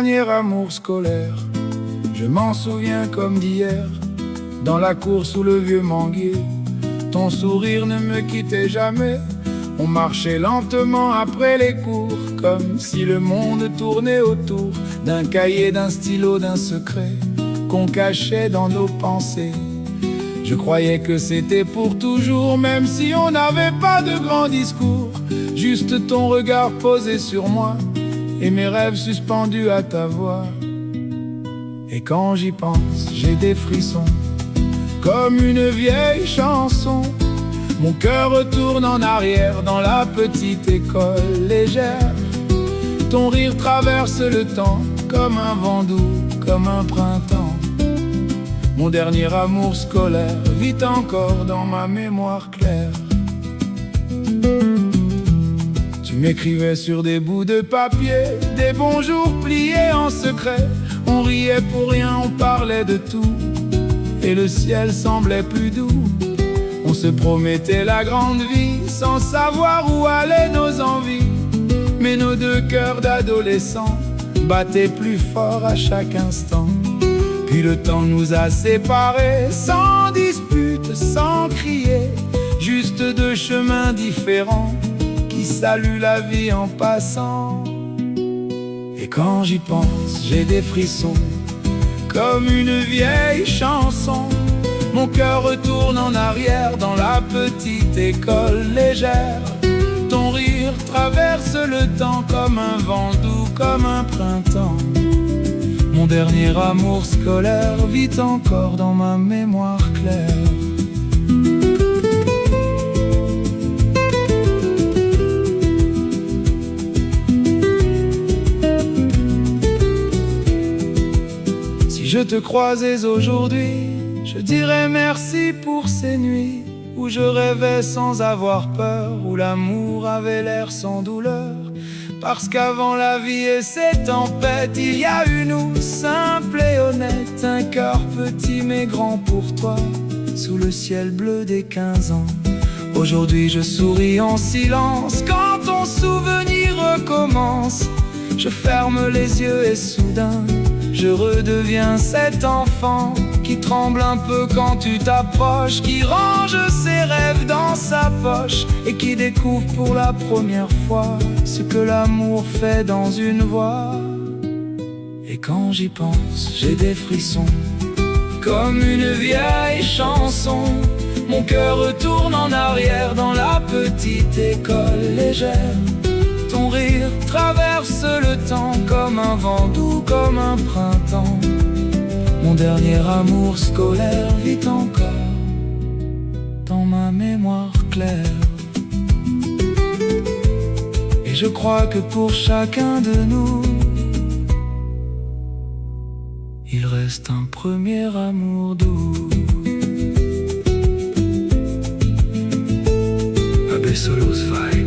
dernier amour scolaire, je m'en souviens comme d'hier. Dans la cour sous le vieux manguier, ton sourire ne me quittait jamais. On marchait lentement après les cours, comme si le monde tournait autour d'un cahier, d'un stylo, d'un secret qu'on cachait dans nos pensées. Je croyais que c'était pour toujours, même si on n'avait pas de grands discours. Juste ton regard posé sur moi et mes rêves suspendus à ta voix. Et quand j'y pense, j'ai des frissons, comme une vieille chanson. Mon cœur retourne en arrière dans la petite école légère. Ton rire traverse le temps comme un vent doux, comme un printemps. Mon dernier amour scolaire vit encore dans ma mémoire claire. Tu m'écrivais sur des bouts de papier des bonjours pliés en secret. On riait pour rien, on parlait de tout, et le ciel semblait plus doux. On se promettait la grande vie sans savoir où allaient nos envies. Mais nos deux cœurs d'adolescents battaient plus fort à chaque instant. Puis le temps nous a séparés, sans dispute, sans crier, juste deux chemins différents qui saluent la vie en passant. Et quand j'y pense, j'ai des frissons, comme une vieille chanson. Mon cœur retourne en arrière dans la petite école légère. Ton rire traverse le temps comme un vent doux, comme un printemps. Mon dernier amour scolaire vit encore dans ma mémoire claire. Si je te croisais aujourd'hui, je dirais merci pour ces nuits où je rêvais sans avoir peur, où l'amour avait l'air sans douleur. Parce qu'avant la vie et ses tempêtes, il y a eu nous, simple et honnête. Un cœur petit mais grand pour toi, sous le ciel bleu des 15 ans. Aujourd'hui je souris en silence quand ton souvenir recommence. Je ferme les yeux et soudain je redeviens cet enfant qui tremble un peu quand tu t'approches, qui range ses rêves dans sa poche et qui découvre pour la première fois ce que l'amour fait dans une voix. Et quand j'y pense, j'ai des frissons, comme une vieille chanson. Mon cœur retourne en arrière dans la petite école légère. Ton rire traverse le temps comme un vent doux, comme un printemps. Mon dernier amour scolaire vit encore dans ma mémoire claire. Et je crois que pour chacun de nous, il reste un premier amour doux. Abe Solos Vibe.